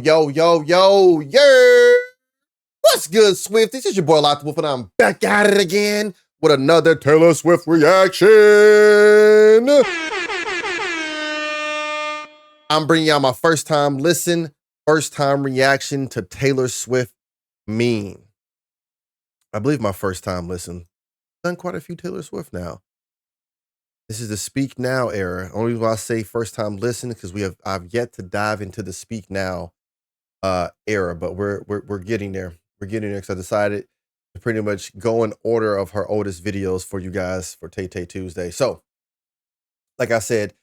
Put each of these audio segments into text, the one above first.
Yo, yo, yo, yeah. What's good, Swifties? This is your boy LoccdWolf, and I'm back at it again with another Taylor Swift reaction. I'm bringing y'all my first time listen, first time reaction to Taylor Swift Mean. I believe my first time listen. Done quite a few Taylor Swift now. This is the Speak Now era. Only reason why I say first time listen because I've yet to dive into the Speak Now era, but we're getting there. We're getting there because I decided to pretty much go in order of her oldest videos for you guys for Tay Tay Tuesday. So, like I said,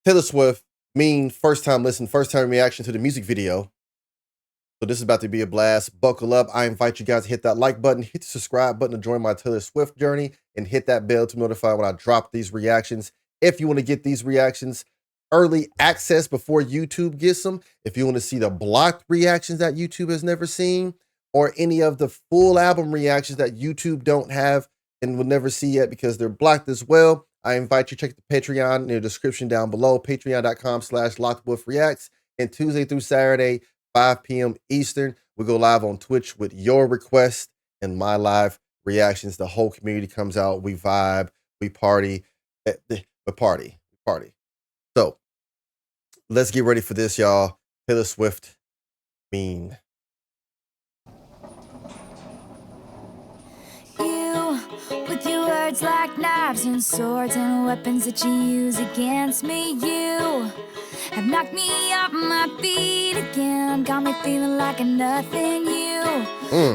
Taylor Swift, Mean, first time listen, first time reaction to the music video. So this is about to be a blast. Buckle up. I invite you guys to hit that like button, hit the subscribe button to join my Taylor Swift journey, and hit that bell to notify when I drop these reactions. If you want to get these reactions early access before YouTube gets them, if you want to see the blocked reactions that YouTube has never seen, or any of the full album reactions that YouTube don't have and will never see yet because they're blocked as well, I invite you to check the Patreon in the description down below, patreon.com/LoccdWolfReacts. And Tuesday through Saturday, 5 p.m. Eastern, we go live on Twitch with your requests and my live reactions. The whole community comes out, we vibe, we party, party. So let's get ready for this, y'all. Taylor Swift, Mean. You, with your words like knives and swords and weapons that you use against me, you have knocked me off my feet again, got me feeling like a nothing. You,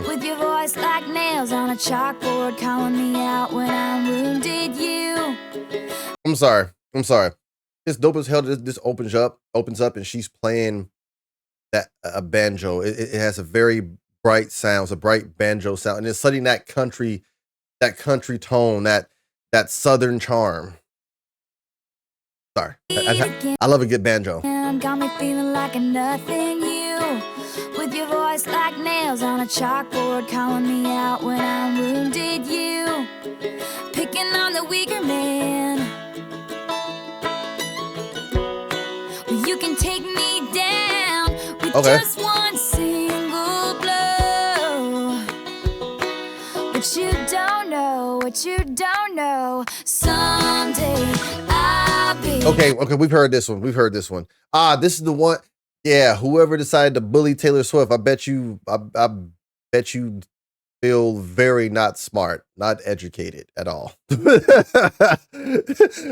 with your voice like nails on a chalkboard, calling me out when I'm wounded. You, I'm sorry. It's dope as hell. This opens up, and she's playing that a banjo. It has a very bright sounds, a bright banjo sound, and it's suddenly that country tone, that southern charm. Sorry, I love a good banjo. got me feeling like a nothing. You, with your voice like nails on a chalkboard, calling me out when I'm wounded. You, picking on the weaker man. You can take me down with just one single blow. But you don't know what you don't know. Someday I'll be. Okay, we've heard this one. This is the one. Yeah, whoever decided to bully Taylor Swift, I bet you feel very not smart, not educated at all.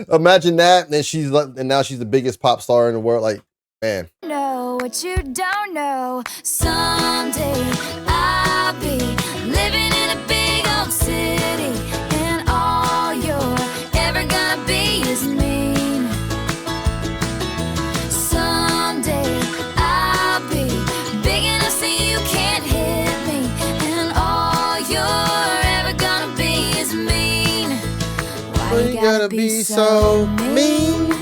Imagine that, and now she's the biggest pop star in the world. Like, man. Know what you don't know. Someday I'll be living in a big old city, and all you're ever gonna be is mean. Someday I'll be big enough so you can't hit me, and all you're ever gonna be is mean. Why you gotta be so mean?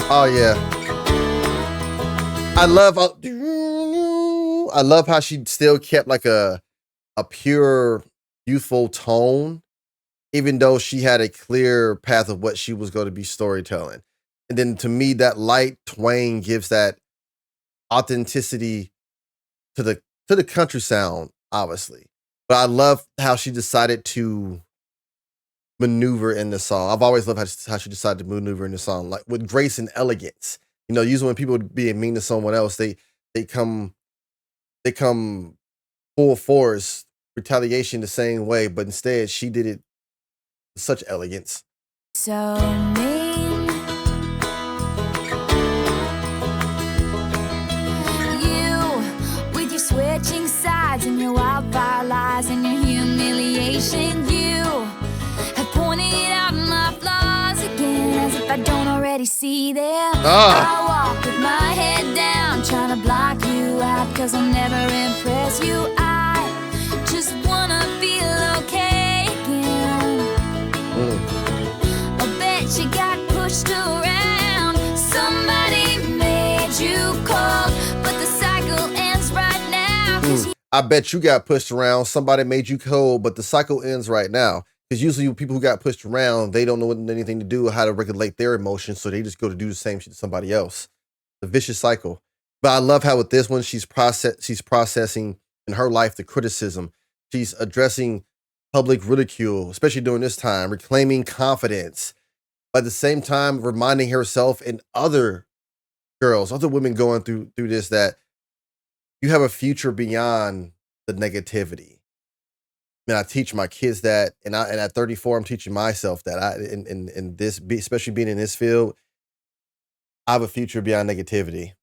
Oh yeah. I love how she still kept like a pure youthful tone, even though she had a clear path of what she was going to be storytelling. And then to me, that light twang gives that authenticity to the country sound, obviously. But I love how she decided to maneuver in the song. I've always loved how she decided to maneuver in the song, like with grace and elegance. You know, usually when people are being mean to someone else, they come full force, retaliation the same way, but instead she did it with such elegance. So mean. You, with your switching sides and your wildfire lies and your humiliation, you have pointed out my flaws again as if I don't already see them. I walk with my head down, trying to block you out, cause I'll never impress you. I just wanna feel okay again. I bet you got pushed around, somebody made you cold, but the cycle ends right now. I bet you got pushed around, somebody made you cold, but the cycle ends right now. Because usually people who got pushed around, they don't know anything to do or how to regulate their emotions, so they just go to do the same shit to somebody else. The vicious cycle. But I love how with this one, she's processing in her life the criticism. She's addressing public ridicule, especially during this time, reclaiming confidence. But at the same time, reminding herself and other girls, other women going through this, that you have a future beyond the negativity. I teach my kids that, and at 34, I'm teaching myself that. In this, especially being in this field, I have a future beyond negativity.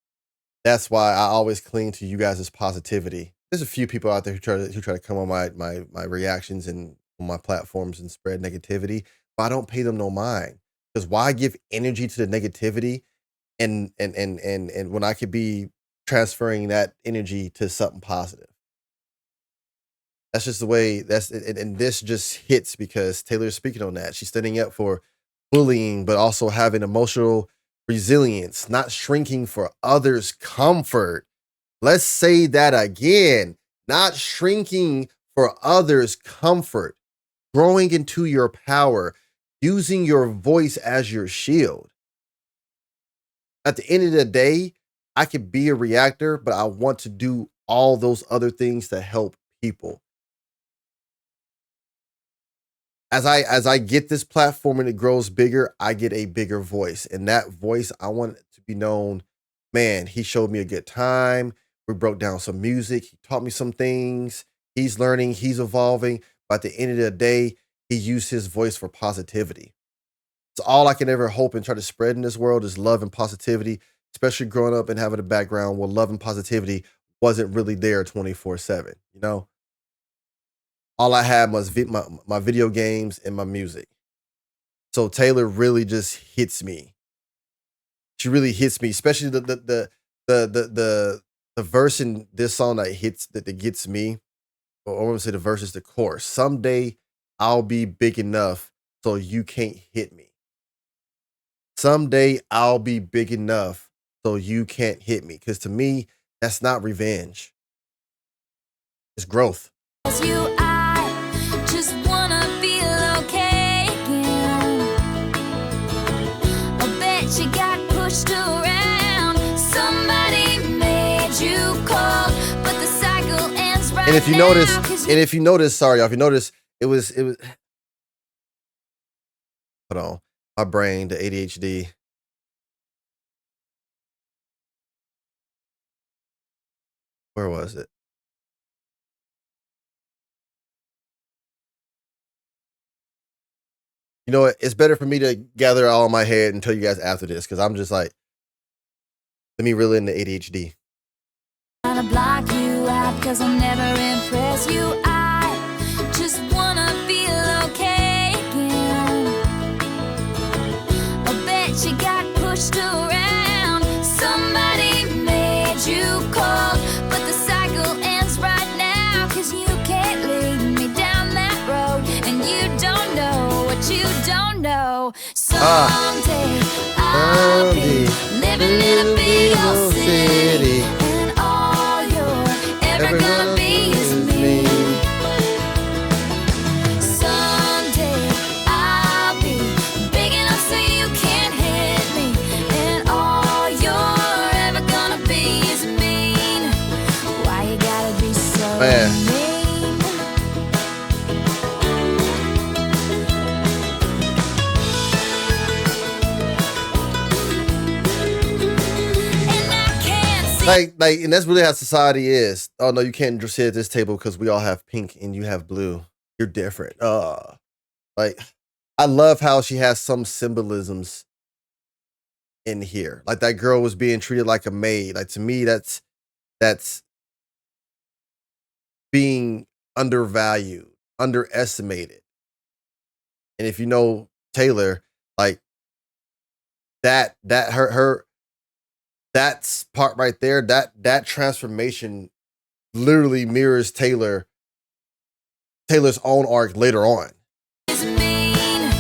That's why I always cling to you guys' positivity. There's a few people out there who try to come on my reactions and on my platforms and spread negativity, but I don't pay them no mind. Because why give energy to the negativity and when I could be transferring that energy to something positive? That's just the way and this just hits because Taylor's speaking on that. She's standing up for bullying, but also having emotional resilience, not shrinking for others' comfort. Let's say that again. Not shrinking for others' comfort, growing into your power, using your voice as your shield. At the end of the day, I could be a reactor, but I want to do all those other things to help people. As I get this platform and it grows bigger, I get a bigger voice. And that voice, I want it to be known, man, he showed me a good time. We broke down some music. He taught me some things. He's learning, he's evolving. But at the end of the day, he used his voice for positivity. It's all I can ever hope and try to spread in this world is love and positivity, especially growing up and having a background where love and positivity wasn't really there 24/7, you know? All I had was my video games and my music. So Taylor really just hits me. She really hits me, especially the verse in this song that gets me. Or I want to say the verse is the chorus. Someday I'll be big enough so you can't hit me. Someday I'll be big enough so you can't hit me. Because to me, that's not revenge. It's growth. I just wanna feel okay again. I bet you got pushed around. Somebody made you cold, but the cycle ends right now. And if you notice, sorry, y'all, if you notice, it was hold on. My brain, the ADHD. Where was it? You know what? It's better for me to gather it all in my head and tell you guys after this, because I'm just like, let me reel in the ADHD. Trying to block you out because I'll never impress you. I just wanna feel okay again. I bet you got pushed around. Somebody made you cold, but the cycle ends right now. Cause you can't lead me down that road, and you don't know what you don't know. Someday I'll be living in a big old city, and all you're ever gonna be is me. Someday I'll be big enough so you can't hit me, and all you're ever gonna be is mean. Why you gotta be so mean? Like, and that's really how society is. Oh no, you can't just sit at this table because we all have pink and you have blue. You're different. Like, I love how she has some symbolisms in here. Like that girl was being treated like a maid. Like to me, that's being undervalued, underestimated. And if you know Taylor, like that her that's part right there, that transformation literally mirrors Taylor's own arc later on. It's mean.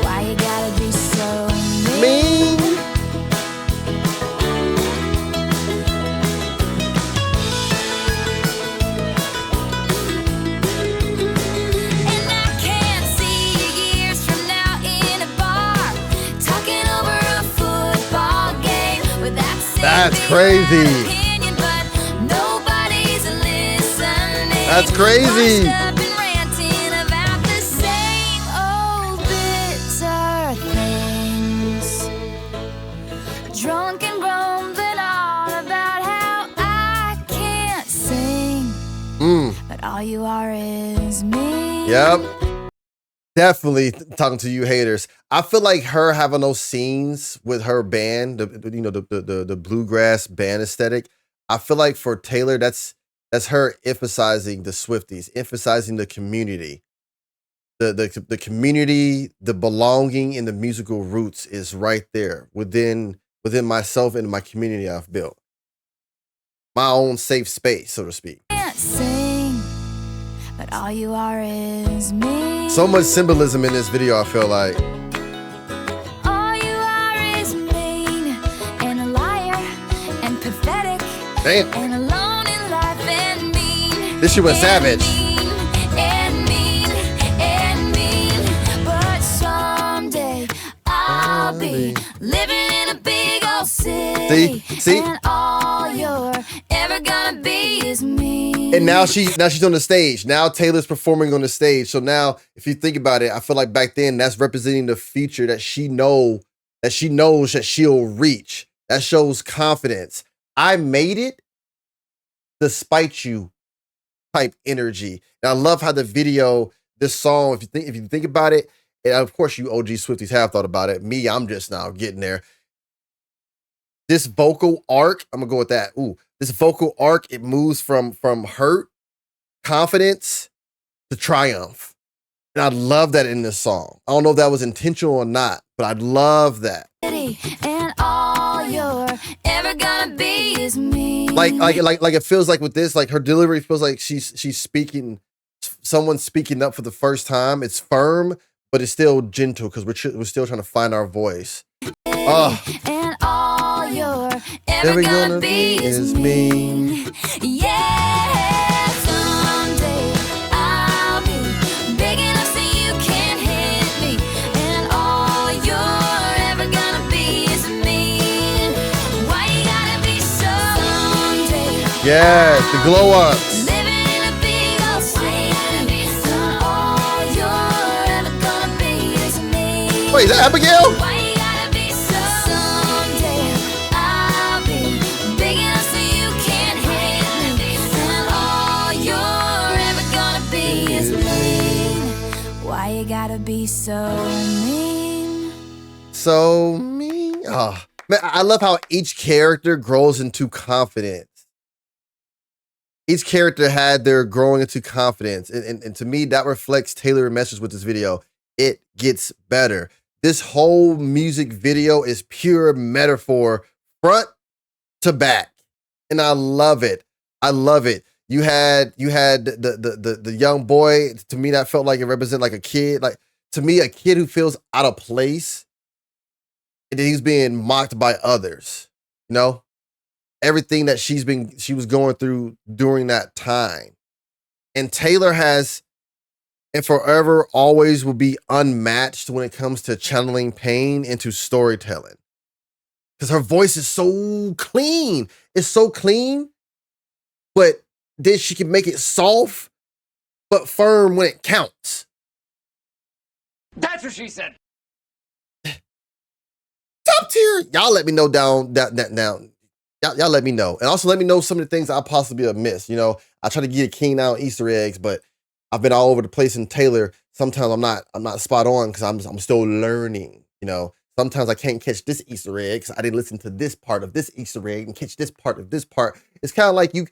Why you gotta be so Mean. And I can't see you years from now in a bar, talking over a football game with that That's crazy. Opinion, but nobody's listening. That's crazy. Washed up and ranting about the same old bitter things. Drunk and grumbling on about how I can't sing. But all you are is me. Yep. Definitely talking to you haters. I feel like her having those scenes with her band, the bluegrass band aesthetic. I feel like for Taylor, that's her emphasizing the Swifties, emphasizing the community. The community, the belonging and the musical roots is right there within myself and my community I've built. My own safe space, so to speak. Can't sing, but all you are is me. So much symbolism in this video, I feel like. All you are is mean and a liar and pathetic. Damn. And alone in life and mean. This shit went savage. And mean. But someday I'll be living in a big old city. See? And all you're ever gonna be is me. And now she's on the stage. Now Taylor's performing on the stage. So now, if you think about it, I feel like back then that's representing the future that she knows that she'll reach. That shows confidence. I made it despite you type energy. And I love how the video, this song, if you think about it, and of course you OG Swifties have thought about it. Me, I'm just now getting there. This vocal arc, I'm gonna go with that. This vocal arc, it moves from hurt, confidence to triumph. And I love that in this song. I don't know if that was intentional or not, but I love that. And all you're ever gonna be is me. Like it feels like with this, like her delivery feels like she's speaking, someone's speaking up for the first time. It's firm, but it's still gentle because we're still trying to find our voice. And all you're ever gonna be is me. Yeah, someday I'll be big enough so you can't hit me. And all you're ever gonna be is me. Why you gotta be so someday? Yes, the glow ups. Living in a big old city. And all you're ever gonna be is me. Wait, is that Abigail? Why you gotta be so someday? I'll be big enough so you can't hit me. And all you're ever gonna be is mean. Why you gotta be so mean? So mean. Oh, man, I love how each character grows into confidence. Each character had their growing into confidence. And to me, that reflects Taylor's message with this video. It gets better. This whole music video is pure metaphor, front to back. And I love it. I love it. You had the young boy. To me, that felt like it represented like a kid. Like, to me, a kid who feels out of place. And then he's being mocked by others. You know? Everything that she was going through during that time. And Taylor has, and forever always will be unmatched when it comes to channeling pain into storytelling. Because her voice is so clean. It's so clean, but then she can make it soft, but firm when it counts. That's what she said. Top tier. Y'all let me know down. Y'all let me know. And also let me know some of the things I possibly have missed. You know, I try to get a king out Easter eggs, but I've been all over the place in Taylor. Sometimes I'm not spot on because I'm still learning. You know, sometimes I can't catch this Easter egg because I didn't listen to this part of this Easter egg and catch this part of this part. It's kind of like you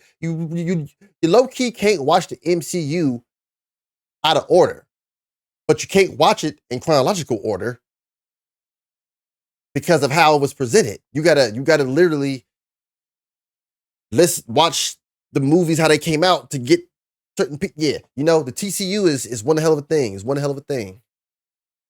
low key can't watch the MCU out of order, but you can't watch it in chronological order because of how it was presented. You gotta literally watch the movies how they came out to get certain. Yeah, you know, the TCU is one hell of a thing. It's one hell of a thing.